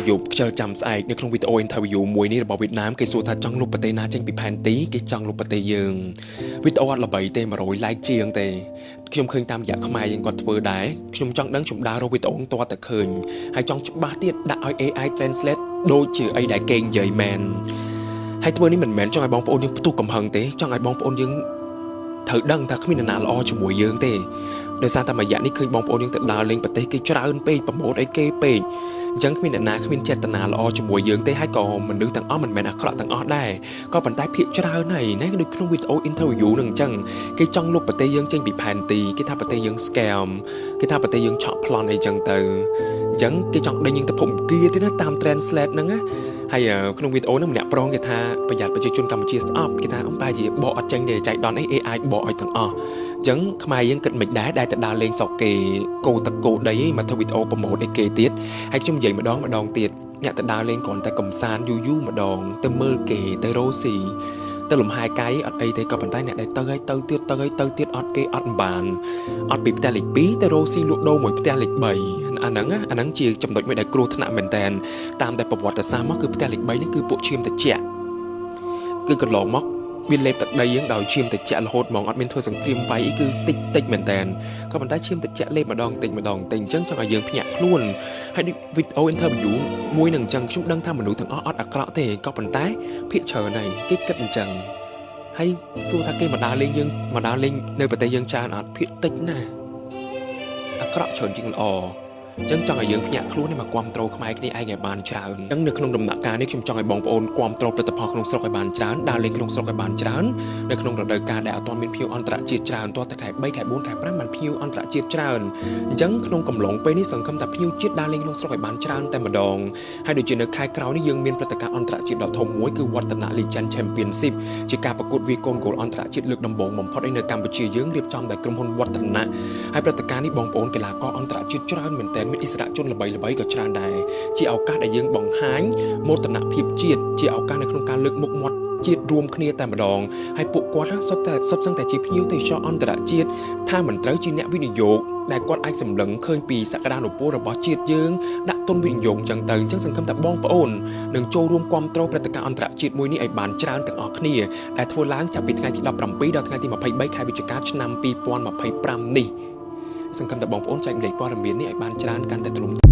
dục chờ chăm saiในក្នុងវីដេអូ interview មួយនេះរបស់វៀតណាមគេសួរថាចង់លុបប្រទេសណាចេញពីផែនទីគេចង់លុបប្រទេសយើងវីដេអូអត់ល្បីទេ100 like ជាងទេខ្ញុំឃើញតាមរយៈខ្មែរយើងគាត់ធ្វើដែរខ្ញុំចង់ដឹងខ្ញុំដើររកវីដេអូតតែឃើញហើយចង់ច្បាស់ទៀតដាក់ឲ្យ AI translate ដូចជាអីដែលគេនិយាយមែនហើយធ្វើនេះមិនមែនចង់ឲ្យបងប្អូនយើងផ្ទុះកំហឹងទេចង់ឲ្យបងប្អូនយើងត្រូវដឹងថាគ្មាននរណាល្អជាមួយយើងទេដោយសារតែមួយរយៈនេះឃើញបងប្អូនយើងទៅដើរលេងប្រទេសគេច្រើនពេកប្រម៉ូទអីគេពេកអញ្ចឹងគ្មានអ្នកណាគ្មានចេតនាល្អជាមួយយើងទេហើយក៏មនុស្សទាំងអស់មិនមែនអាក្រក់ទាំងអស់ដែរក៏ប៉ុន្តែភាគច្រើនហើយណាដូចក្នុងវីដេអូ interview នឹងអញ្ចឹងគេចង់លុបប្រទេសយើងចេញពីផែនទីគេថាប្រទេសយើង scam គេថាប្រទេសយើងឆក់ប្លន់អីចឹងទៅអញ្ចឹងគេចង់ដេញយើងទៅភពគីទេណាតាម translate ហ្នឹងណាហើយក្នុងវីដេអូហ្នឹងម្នាក់ប្រងគេថាប្រយ័ត្នប្រជាជនកម្ពុជាស្អប់គេថាអំបែជាបកអត់ចេញទេចៃដន្យអី AI បកឲ្យទាំងអស់អញ្ចឹងខ្មែរយើងគិតមិនដែរតែដើរលេងសក់គេគោតកោដីមកធ្វើវីដេអូប្រម៉ូទអីគេទៀតហើយខ្ញុំនិយាយម្ដងទៀតអ្នកទៅដើរលេងគ្រាន់តែកំសាន្តយូរម្ដងទៅមើលគេទៅរោស៊ីទៅលំហែកាយអត់អីទេក៏ប៉ុន្តែអ្នកដែលទៅហើយទៅទៀតអត់គេអត់បានអត់ពីផ្ទះលេខ2ទៅរោស៊ីលក់ដូរមួយផ្ទះលេខ3អាហ្នឹងជាចំណុចមួយដែលគ្រោះថ្នាក់មែនតើតាមតែប្រវត្តិសាស្ត្រមកគឺផ្ទះលេខ3នេះគឺពួកឈាមត្រជាក់គឺកន្លងមកវាលេបទឹកដីយើងដោយឈាមត្រជាក់រហូតហ្មងអត់មានធ្វើសង្គ្រាមវាយអីគឺតិចមែនតើក៏ប៉ុន្តែឈាមត្រជាក់លេបម្ដងតិចអញ្ចឹងចង់ឲ្យយើងភ្ញាក់ខ្លួនហើយដូចវីដេអូ interview មួយនឹងអញ្ចឹងខ្ញុំដឹងថាមនុស្សទាំងអស់អត់អាក្រក់ទេក៏ប៉ុន្តែភាគច្រើនហើយគេគិតអញ្ចឹងហើយសួរថាគេមកដើរលេងនៅប្រទេសយើងច្រើនអត់ភាគតិចណាស់អាក្រក់ច្រើនជាងល្អអញ្ចឹងចង់ឲ្យយើងភ្ញាក់ខ្លួនមកគ្រប់គ្រងខ្មែរគ្នាឯងឲ្យបានច្រើនអញ្ចឹងនៅក្នុងដំណាក់កាលនេះខ្ញុំចង់ឲ្យបងប្អូនគ្រប់គ្រងផលិតផលក្នុងស្រុកឲ្យបានច្រើនដើរលេងក្នុងស្រុកឲ្យបានច្រើននៅក្នុងរដូវកាលដែលអត់ទាន់មានភ្ញៀវអន្តរជាតិច្រើនទាល់តែខែ3ខែ4ខែ5បានភ្ញៀវអន្តរជាតិច្រើនអញ្ចឹងក្នុងកំឡុងពេលនេះសង្ឃឹមថាភ្ញៀវជាតិដើរលេងក្នុងស្រុកឲ្យបានច្រើនតែម្ដងហើយដូចជានៅខែក្រោយនេះយើងមានព្រឹត្តិការណ៍អន្តរជាតិដ៏ធំមួយគឺវឌ្ឍនៈ Legend Championship ជាការប្រកួតវាយកូនគោលអន្តរជាតិលើកដំបូងបំផុតនៅកម្ពុជាយើងរៀបចំដោយក្រុមហ៊ុនវឌ្ឍនៈហើយព្រឹត្តិការណ៍នេះបងប្អូនកីឡាករអន្តរជាតិច្រើនមែនទែនមានឥស្សរជនល្បីក៏ច្រើនដែរជាឱកាសដែលយើងបង្ហាញមោទនភាពជាតិជាឱកាសនៅក្នុងការលើកមុខមាត់ជាតិរួមគ្នាតែម្ដងហើយពួកគាត់សុទ្ធសឹងតែជាភ្ញៀវទេសចរអន្តរជាតិថាមិនត្រូវជាអ្នកវិនិយោគដែលគាត់អាចសម្លឹងឃើញពីសក្តានុពលរបស់ជាតិយើងដាក់ទុនវិនិយោគអញ្ចឹងសង្ឃឹមថាបងប្អូននឹងចូលរួមគាំទ្រព្រឹត្តិការណ៍អន្តរជាតិមួយនេះឲ្យបានច្រើនទាំងអស់គ្នាដែលធ្វើឡើងចាប់ពីថ្ងៃទី17ដល់ថ្ងៃទី23ខែវិច្ឆិកាឆ្នាំ2025នេះសង្ឃឹមថាបងប្អូនចែកម្លែកព័ត៌មាននេះឲ្យបានច្រើនកាន់តែទូលំ